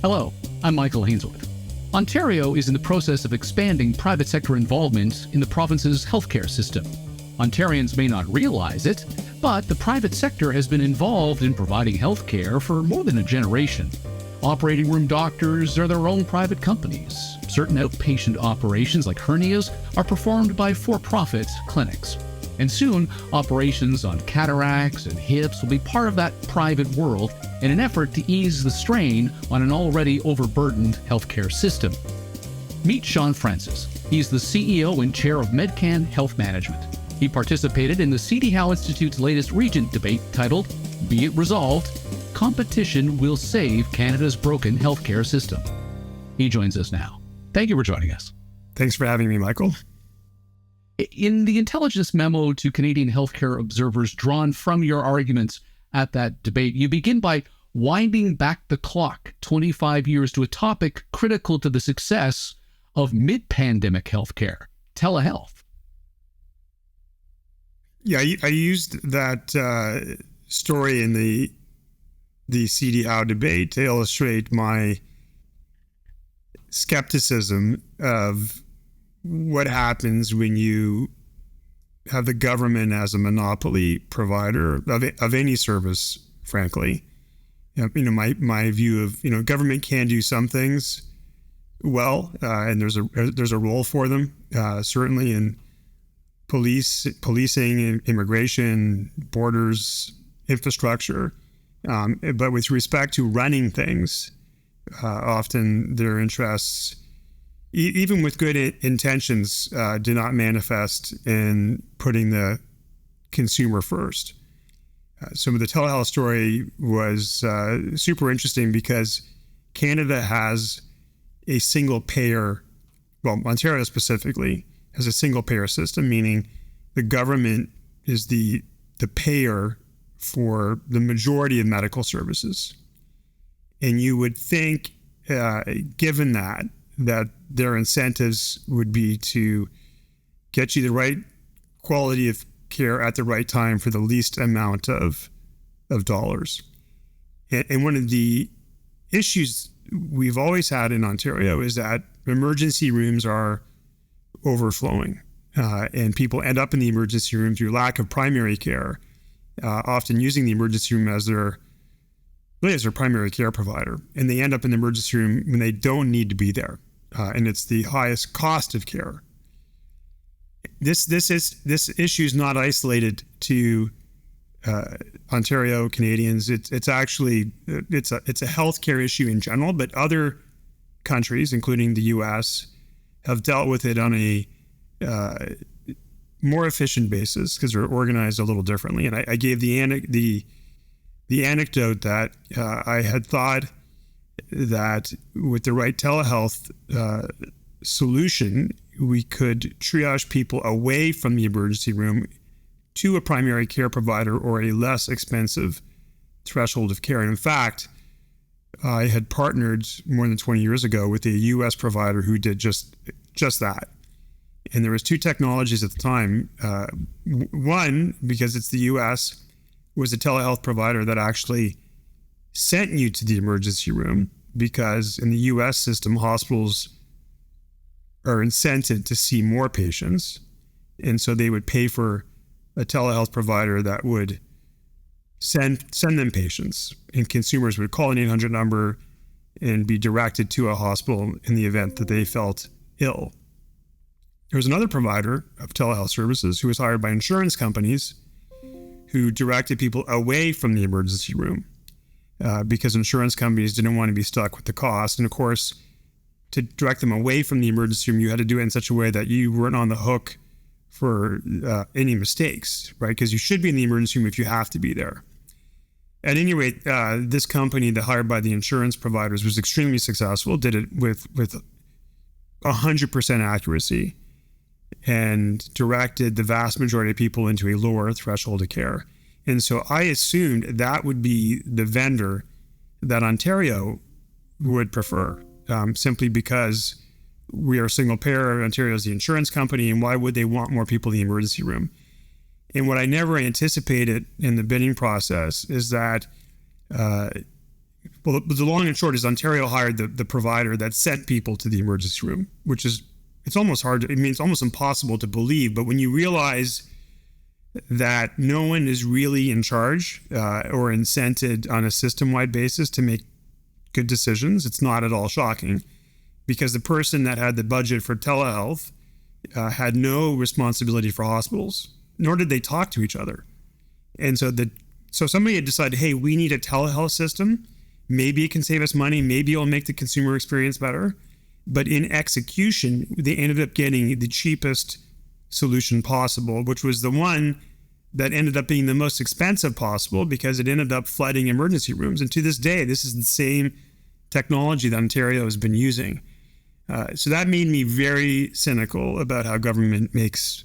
Hello, I'm Michael Hainsworth. Ontario is in the process of expanding private sector involvement in the province's healthcare system. Ontarians may not realize it, but the private sector has been involved in providing healthcare for more than a generation. Operating room doctors are their own private companies. Certain outpatient operations like hernias are performed by for-profit clinics. And soon, operations on cataracts and hips will be part of that private world in an effort to ease the strain on an already overburdened healthcare system. Meet Shaun Francis. He's the CEO and chair of Medcan Health Management. He participated in the C.D. Howe Institute's latest Regent debate titled, Be It Resolved, Competition Will Save Canada's Broken Healthcare System. He joins us now. Thank you for joining us. Thanks for having me, Michael. In the intelligence memo to Canadian healthcare observers drawn from your arguments at that debate, you begin by winding back the clock 25 years to a topic critical to the success of mid-pandemic healthcare, telehealth. Yeah, I used that story in the C.D. Howe debate to illustrate my skepticism of what happens when you have the government as a monopoly provider of any service, frankly. My view of, government can do some things well, and there's a role for them, certainly in policing, immigration, borders, infrastructure. But with respect to running things, often their interests, even with good intentions, do not manifest in putting the consumer first. So the telehealth story was super interesting because Canada has a single payer, Ontario specifically, has a single payer system, meaning the government is the payer for the majority of medical services. And you would think, given that their incentives would be to get you the right quality of care at the right time for the least amount of dollars. And one of the issues we've always had in Ontario is that emergency rooms are overflowing, and people end up in the emergency room through lack of primary care, often using the emergency room as their primary care provider, and they end up in the emergency room when they don't need to be there, and it's the highest cost of care. This issue is not isolated to Ontario Canadians. It's actually a healthcare issue in general, but other countries, including the U.S., have dealt with it on a more efficient basis because they're organized a little differently. And I gave the anecdote that I had thought that with the right telehealth solution, we could triage people away from the emergency room to a primary care provider or a less expensive threshold of care. And in fact, I had partnered more than 20 years ago with a U.S. provider who did just that. And there was two technologies at the time. One, because it's the U.S., was a telehealth provider that actually sent you to the emergency room, because in the U.S. system, hospitals are incented to see more patients. And so they would pay for a telehealth provider that would send them patients, and consumers would call an 800 number and be directed to a hospital in the event that they felt ill. There was another provider of telehealth services who was hired by insurance companies who directed people away from the emergency room because insurance companies didn't want to be stuck with the cost. And of course, to direct them away from the emergency room, you had to do it in such a way that you weren't on the hook for any mistakes, right? Because you should be in the emergency room if you have to be there. At any rate, this company that hired by the insurance providers was extremely successful, did it with 100% accuracy, and directed the vast majority of people into a lower threshold of care. And so I assumed that would be the vendor that Ontario would prefer, simply because we are a single payer. Ontario is the insurance company, and why would they want more people in the emergency room? And what I never anticipated in the bidding process is that, Well, the long and short is Ontario hired the provider that sent people to the emergency room, which is, it's almost hard to, it's almost impossible to believe. But when you realize that no one is really in charge or incented on a system-wide basis to make good decisions, it's not at all shocking, because the person that had the budget for telehealth had no responsibility for hospitals, nor did they talk to each other. And so somebody had decided, hey, we need a telehealth system. Maybe it can save us money. Maybe it'll make the consumer experience better. But in execution, they ended up getting the cheapest solution possible, which was the one that ended up being the most expensive possible, because it ended up flooding emergency rooms. And to this day, this is the same technology that Ontario has been using. So that made me very cynical about how government makes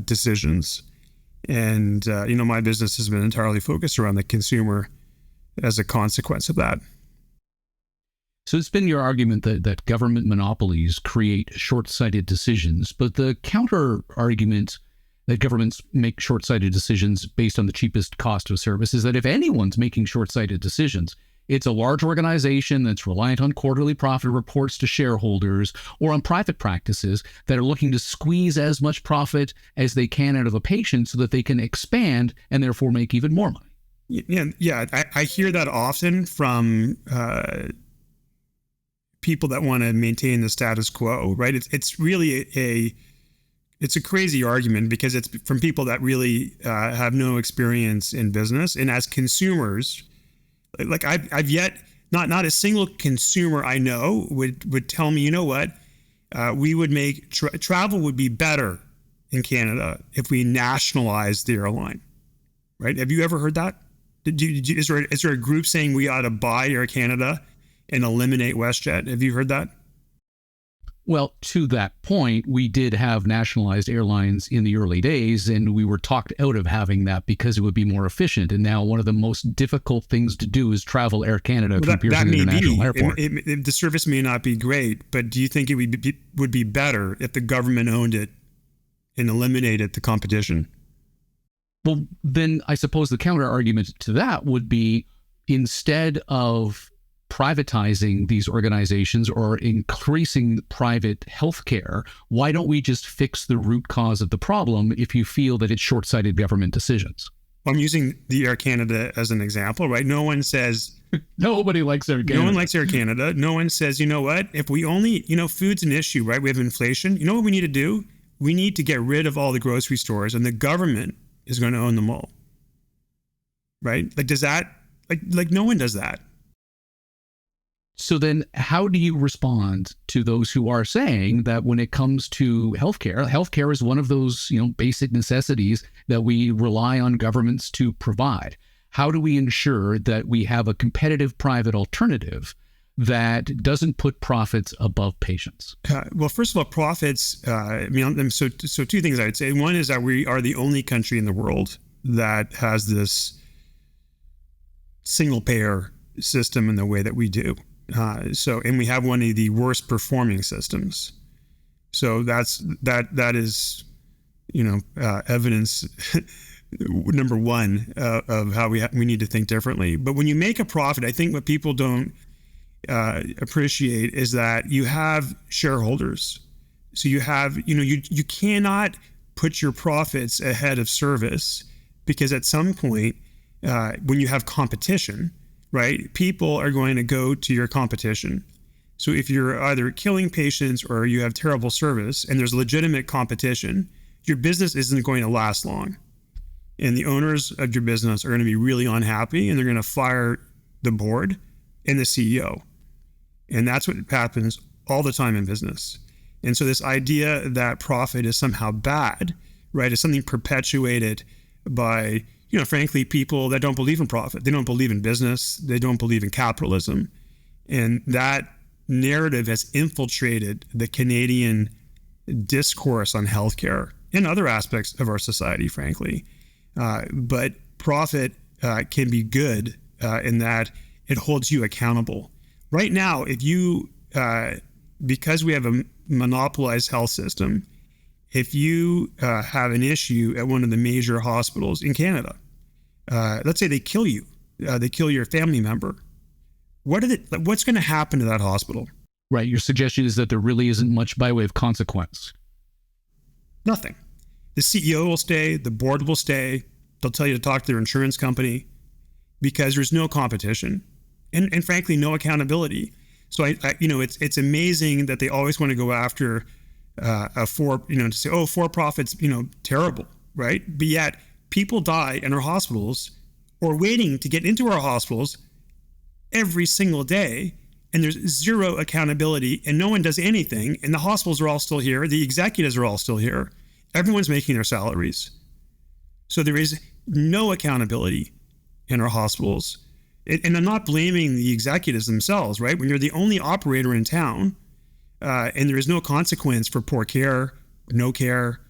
decisions. And, my business has been entirely focused around the consumer as a consequence of that. So it's been your argument that government monopolies create short-sighted decisions, but the counter argument that governments make short-sighted decisions based on the cheapest cost of service is that if anyone's making short-sighted decisions, it's a large organization that's reliant on quarterly profit reports to shareholders or on private practices that are looking to squeeze as much profit as they can out of a patient so that they can expand and therefore make even more money. Yeah. I hear that often from people that want to maintain the status quo, right? It's really it's a crazy argument, because it's from people that really have no experience in business. And as consumers, like I've yet, not a single consumer I know would tell me, you know what, we would make travel would be better in Canada if we nationalized the airline, right? Have you ever heard that? Is there a group saying we ought to buy Air Canada and eliminate WestJet? Have you heard that? Well, to that point, we did have nationalized airlines in the early days, and we were talked out of having that because it would be more efficient. And now one of the most difficult things to do is travel Air Canada from Pearson International Airport. The service may not be great, but do you think it would be better if the government owned it and eliminated the competition? Well, then I suppose the counter argument to that would be, instead of privatizing these organizations or increasing private healthcare, why don't we just fix the root cause of the problem if you feel that it's short-sighted government decisions? I'm using the Air Canada as an example, right? No one says... Nobody likes Air Canada. No one likes Air Canada. No one says, you know what, if we only, food's an issue, right? We have inflation. You know what we need to do? We need to get rid of all the grocery stores, and the government is going to own them all, right? Like, does that, like no one does that. So then how do you respond to those who are saying that when it comes to healthcare is one of those, basic necessities that we rely on governments to provide? How do we ensure that we have a competitive private alternative that doesn't put profits above patients? Well, first of all, profits, so two things I would say. One is that we are the only country in the world that has this single payer system in the way that we do. And we have one of the worst performing systems. So that is, evidence number one of how we need to think differently. But when you make a profit, I think what people don't appreciate is that you have shareholders. So you have, you cannot put your profits ahead of service, because at some point, when you have competition, right, people are going to go to your competition. So if you're either killing patients or you have terrible service and there's legitimate competition, your business isn't going to last long. And the owners of your business are going to be really unhappy, and they're going to fire the board and the CEO. And that's what happens all the time in business. And so this idea that profit is somehow bad, right, is something perpetuated by, frankly, people that don't believe in profit. They don't believe in business. They don't believe in capitalism. And that narrative has infiltrated the Canadian discourse on healthcare and other aspects of our society, frankly. But profit can be good in that it holds you accountable. Right now, if you, because we have a monopolized health system, if you have an issue at one of the major hospitals in Canada, let's say they kill you, they kill your family member, What's going to happen to that hospital? Right. Your suggestion is that there really isn't much by way of consequence. Nothing. The CEO will stay, the board will stay. They'll tell you to talk to their insurance company because there's no competition and frankly, no accountability. So it's amazing that they always want to go after to say, oh, for-profit's, terrible, right? But yet people die in our hospitals or waiting to get into our hospitals every single day, and there's zero accountability and no one does anything. And the hospitals are all still here. The executives are all still here. Everyone's making their salaries. So there is no accountability in our hospitals. And I'm not blaming the executives themselves, right? When you're the only operator in town and there is no consequence for poor care, no care,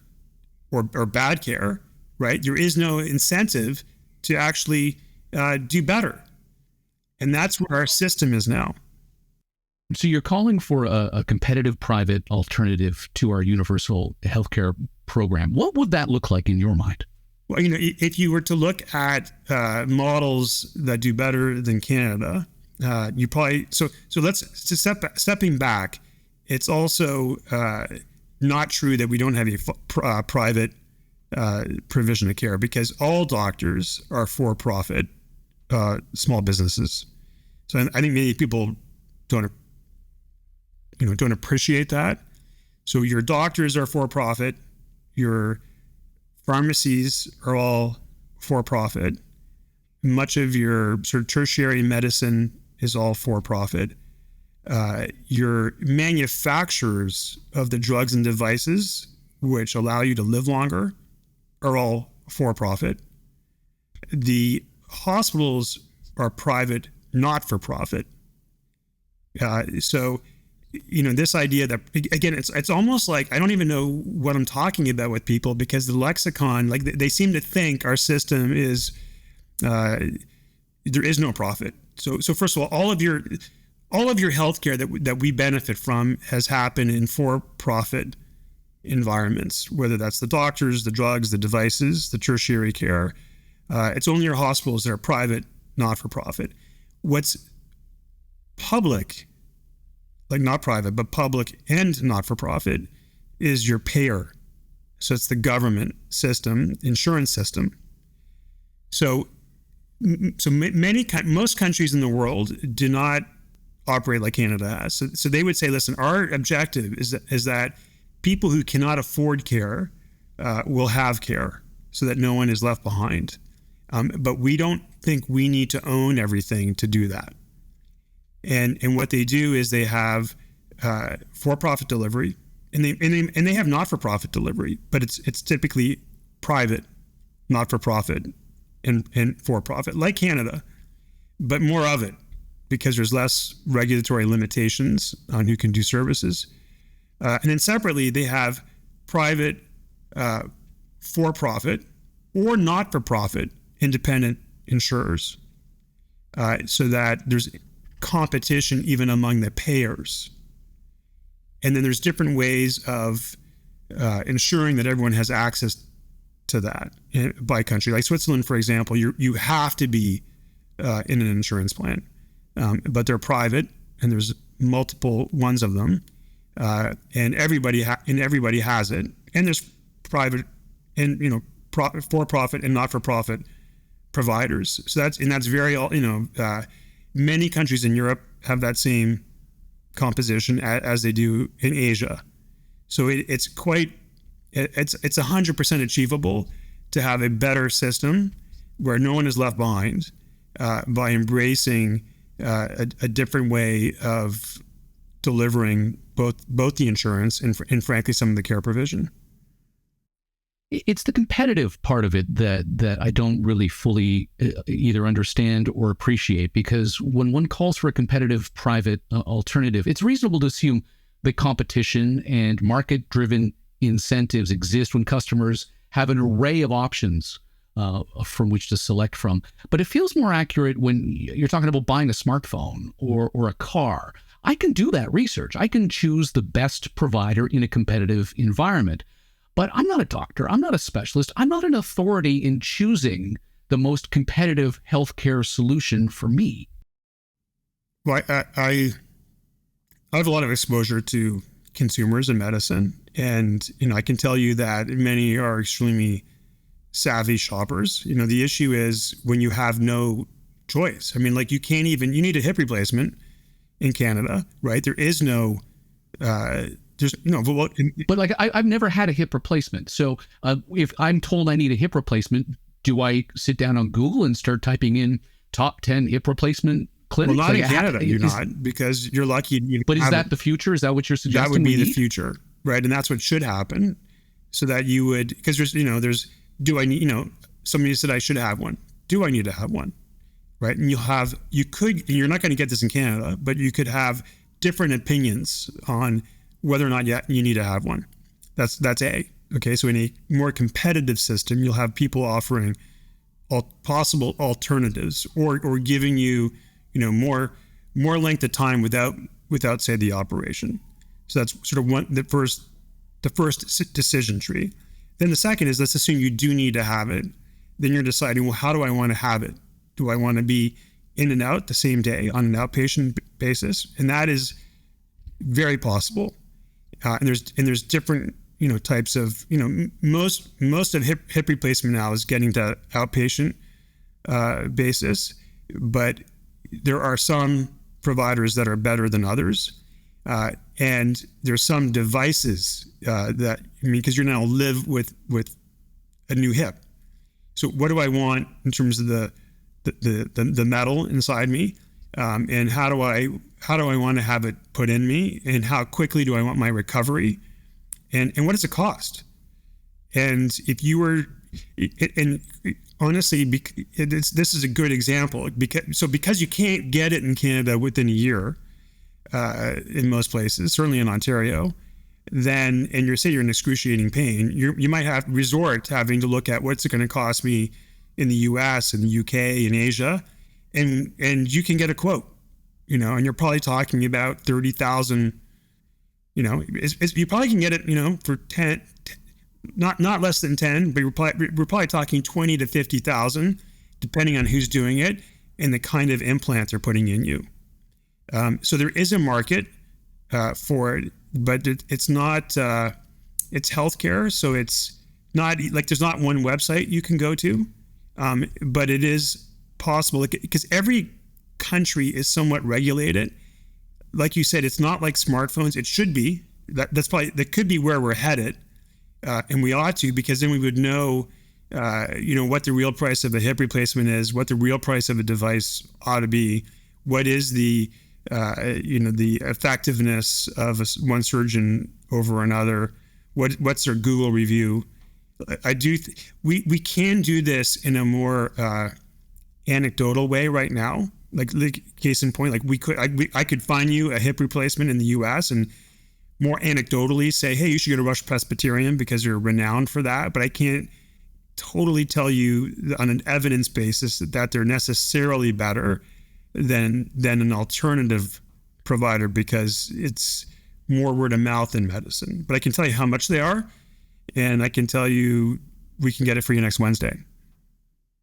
or bad care, right? There is no incentive to actually do better. And that's where our system is now. So you're calling for a competitive private alternative to our universal healthcare program. What would that look like in your mind? Well, if you were to look at models that do better than Canada, you probably so stepping back. It's also not true that we don't have a private provision of care because all doctors are for-profit small businesses. So I think many people don't appreciate that. So your doctors are for-profit, your pharmacies are all for-profit. Much of your sort of tertiary medicine is all for-profit. Your manufacturers of the drugs and devices, which allow you to live longer, are all for-profit. The hospitals are private, not-for-profit. So this idea that, again, it's almost like I don't even know what I'm talking about with people because the lexicon, like they seem to think our system is, there is no profit. So first of all of your healthcare that we benefit from has happened in for-profit environments, whether that's the doctors, the drugs, the devices, the tertiary care. It's only your hospitals that are private, not-for-profit. What's public, like not private, but public and not-for-profit, is your payer. So it's the government system, insurance system. So most countries in the world do not operate like Canada has. So they would say, listen, our objective is that people who cannot afford care will have care so that no one is left behind. But we don't think we need to own everything to do that. And what they do is they have for-profit delivery, and they have not-for-profit delivery, but it's typically private, not-for-profit, and for-profit, like Canada, but more of it because there's less regulatory limitations on who can do services. And then separately, they have private, for-profit, or not-for-profit independent insurers, so that there's competition even among the payers. And then there's different ways of ensuring that everyone has access to that by country. Like Switzerland, for example, you have to be in an insurance plan, but they're private and there's multiple ones of them, and everybody has it. And there's private and for-profit and not-for-profit providers. So that's very many countries in Europe have that same composition as they do in Asia. So it's 100% achievable to have a better system where no one is left behind by embracing a different way of delivering both the insurance and frankly some of the care provision. It's the competitive part of it that I don't really fully either understand or appreciate, because when one calls for a competitive private alternative, it's reasonable to assume that competition and market-driven incentives exist when customers have an array of options from which to select from. But it feels more accurate when you're talking about buying a smartphone or a car. I can do that research. I can choose the best provider in a competitive environment. But I'm not a doctor. I'm not a specialist. I'm not an authority in choosing the most competitive healthcare solution for me. Well, I have a lot of exposure to consumers in medicine, and I can tell you that many are extremely savvy shoppers. The issue is when you have no choice. I mean, like you need a hip replacement in Canada, right? There is no, But like I've never had a hip replacement. So if I'm told I need a hip replacement, do I sit down on Google and start typing in top 10 hip replacement clinics? Well, not in Canada, you're not, because you're lucky. But is that the future? Is that what you're suggesting? That would be the future, right? And that's what should happen, so that you would, because do I need, somebody said I should have one. Do I need to have one? Right? And you're not going to get this in Canada, but you could have different opinions on whether or not you need to have one. That's A. Okay, so in a more competitive system, you'll have people offering possible alternatives or giving you, more length of time without say the operation. So that's sort of the first decision tree. Then the second is, let's assume you do need to have it. Then you're deciding, well, how do I want to have it? Do I want to be in and out the same day on an outpatient basis? And that is very possible. And there's different types of most of hip replacement now is getting to outpatient basis, but there are some providers that are better than others, and there's some devices because you now live with a new hip. So what do I want in terms of the metal inside me, and how do I want to have it put in me, and how quickly do I want my recovery, and what does it cost? And if you were, and honestly, this is a good example because you can't get it in Canada within a year, in most places, certainly in Ontario, and you're in excruciating pain, you might have resort to having to look at what's it going to cost me in the US and the UK and Asia, and you can get a quote, and you're probably talking about 30,000. You probably can get it, for 10, not less than 10, but we're probably talking 20 to 50,000, depending on who's doing it and the kind of implant they're putting in you. So there is a market for it, but it's not. It's healthcare, so it's not like there's not one website you can go to, but it is possible because every country is somewhat regulated. Like you said, it's not like smartphones. It should be. That could be where we're headed, and we ought to, because then we would know, what the real price of a hip replacement is, what the real price of a device ought to be, what is the effectiveness of one surgeon over another, what's their Google review. We can do this in a more anecdotal way right now. Like case in point, like I could find you a hip replacement in the U.S. and more anecdotally say, hey, you should go to Rush Presbyterian because you're renowned for that. But I can't totally tell you on an evidence basis that they're necessarily better than an alternative provider, because it's more word of mouth in medicine. But I can tell you how much they are, and I can tell you we can get it for you next Wednesday.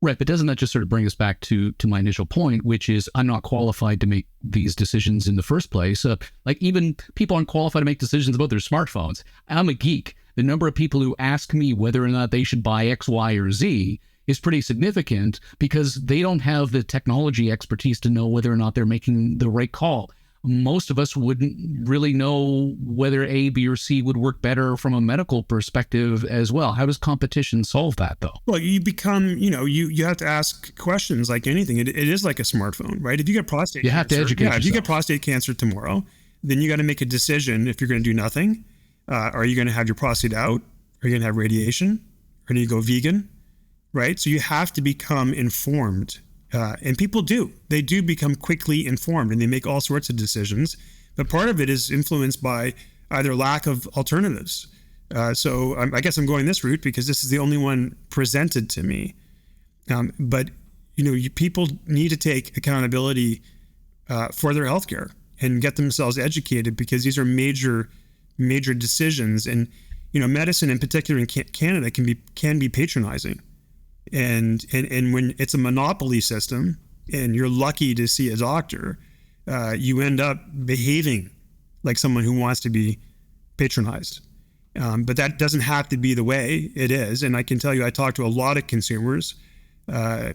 Right, but doesn't that just sort of bring us back to my initial point, which is I'm not qualified to make these decisions in the first place. Like even people aren't qualified to make decisions about their smartphones. I'm a geek. The number of people who ask me whether or not they should buy X, Y, or Z is pretty significant because they don't have the technology expertise to know whether or not they're making the right call. Most of us wouldn't really know whether A, B, or C would work better from a medical perspective as well. How does competition solve that, though? Well, you become, you have to ask questions like anything. It is like a smartphone, right? If you get prostate cancer, have to educate yourself. If you get prostate cancer tomorrow, then you got to make a decision if you're going to do nothing. Are you going to have your prostate out? Are you going to have radiation? Or do you go vegan? Right? So you have to become informed. And people do. They do become quickly informed, and they make all sorts of decisions. But part of it is influenced by either lack of alternatives. So I guess I'm going this route because this is the only one presented to me. But people need to take accountability for their healthcare and get themselves educated, because these are major decisions. And medicine, in particular in Canada, can be patronizing. And when it's a monopoly system and you're lucky to see a doctor, you end up behaving like someone who wants to be patronized. But that doesn't have to be the way it is. And I can tell you, I talk to a lot of consumers,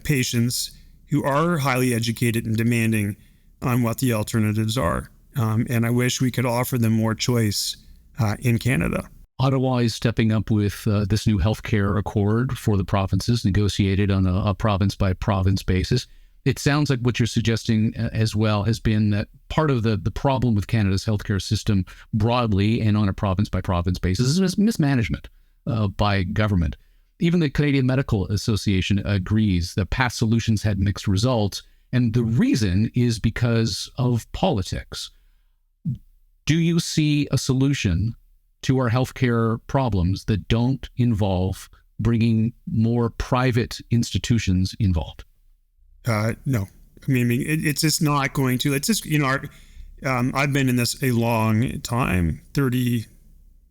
patients who are highly educated and demanding on what the alternatives are. And I wish we could offer them more choice in Canada. Ottawa is stepping up with this new healthcare accord for the provinces, negotiated on a province-by-province basis. It sounds like what you're suggesting as well has been that part of the problem with Canada's healthcare system broadly and on a province-by-province basis is mismanagement by government. Even the Canadian Medical Association agrees that past solutions had mixed results, and the reason is because of politics. Do you see a solution to our healthcare problems that don't involve bringing more private institutions involved? No. I mean, it's just not going to. It's just, I've been in this a long time, 30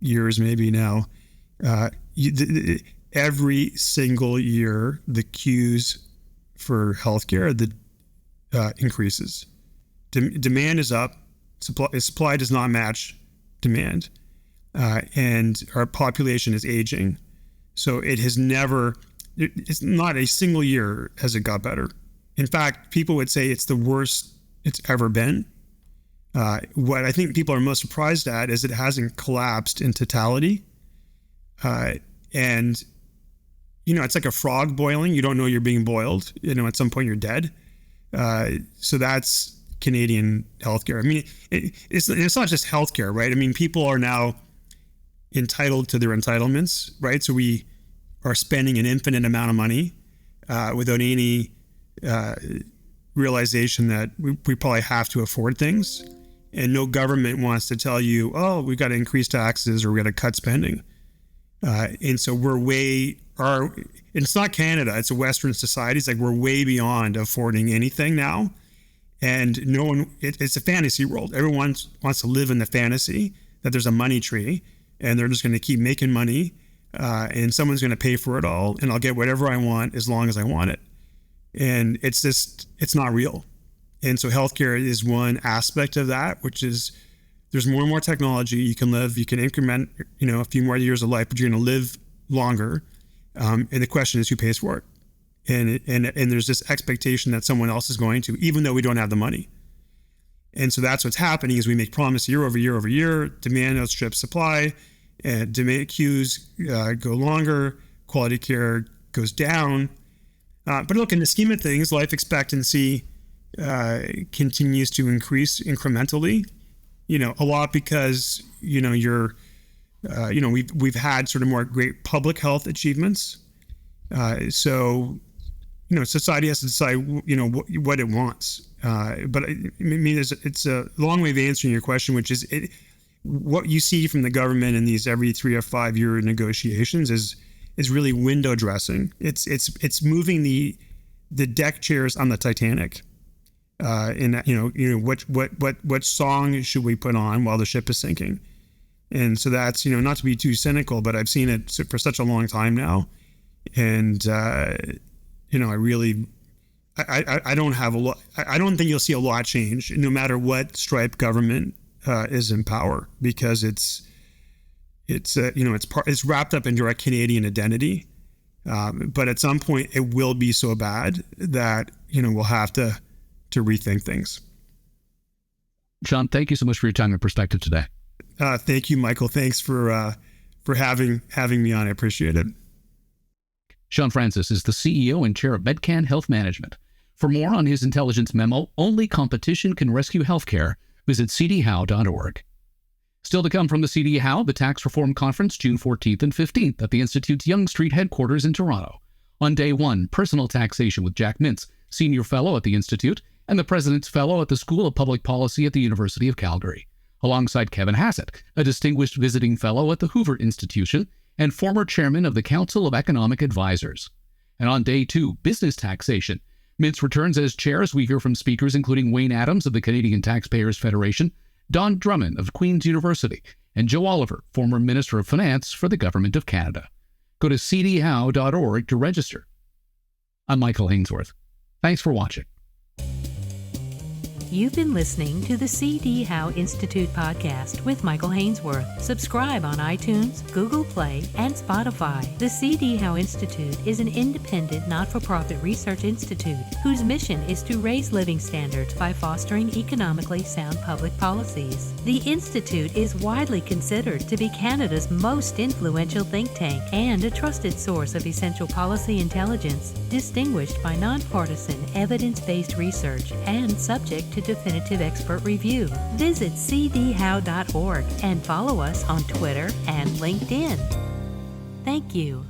years maybe now. Every single year, the queues for healthcare increases. Demand is up. Supply does not match demand. And our population is aging. So it's not a single year has it got better. In fact, people would say it's the worst it's ever been. What I think people are most surprised at is it hasn't collapsed in totality. And, it's like a frog boiling. You don't know you're being boiled. At some point you're dead. So that's Canadian healthcare. I mean, it's not just healthcare, right? I mean, people are now entitled to their entitlements, right? So we are spending an infinite amount of money without any realization that we probably have to afford things, and no government wants to tell you, oh, we've got to increase taxes or we got to cut spending. And so it's not Canada, it's a Western society. It's like we're way beyond affording anything now. And it's a fantasy world. Everyone wants to live in the fantasy that there's a money tree and they're just going to keep making money and someone's going to pay for it all and I'll get whatever I want as long as I want it. And it's not real. And so healthcare is one aspect of that, which is there's more and more technology. You can increment, a few more years of life, but you're going to live longer. And the question is who pays for it? And there's this expectation that someone else is going to, even though we don't have the money. And so that's what's happening is we make promise year over year over year, demand outstrips supply, and demand queues go longer, quality care goes down. But look, in the scheme of things, life expectancy continues to increase incrementally. A lot because we've had sort of more great public health achievements. So society has to decide what it wants. But I mean, it's a long way of answering your question, which is what you see from the government in these every 3 or 5 year negotiations is really window dressing. It's moving the deck chairs on the Titanic. What song should we put on while the ship is sinking? And so that's not to be too cynical, but I've seen it for such a long time now, and I don't have a lot. I don't think you'll see a lot change no matter what stripe government is in power, because it's wrapped up into our Canadian identity. But at some point it will be so bad that we'll have to rethink things. Shaun, thank you so much for your time and perspective today. Thank you, Michael. Thanks for having me on. I appreciate it. Shaun Francis is the CEO and chair of Medcan Health Management. For more on his intelligence memo, Only Competition Can Rescue Healthcare, visit cdhow.org. Still to come from the CD How, the Tax Reform Conference, June 14th and 15th at the Institute's Yonge Street headquarters in Toronto. On day one, personal taxation with Jack Mintz, Senior Fellow at the Institute, and the President's Fellow at the School of Public Policy at the University of Calgary, alongside Kevin Hassett, a Distinguished Visiting Fellow at the Hoover Institution and former Chairman of the Council of Economic Advisors. And on day two, business taxation. Mintz returns as chair as we hear from speakers including Wayne Adams of the Canadian Taxpayers Federation, Don Drummond of Queen's University, and Joe Oliver, former Minister of Finance for the Government of Canada. Go to cdhow.org to register. I'm Michael Hainsworth. Thanks for watching. You've been listening to the C.D. Howe Institute podcast with Michael Hainsworth. Subscribe on iTunes, Google Play, and Spotify. The C.D. Howe Institute is an independent, not-for-profit research institute whose mission is to raise living standards by fostering economically sound public policies. The Institute is widely considered to be Canada's most influential think tank and a trusted source of essential policy intelligence, distinguished by nonpartisan, evidence-based research and subject to definitive expert review. Visit cdhow.org and follow us on Twitter and LinkedIn. Thank you.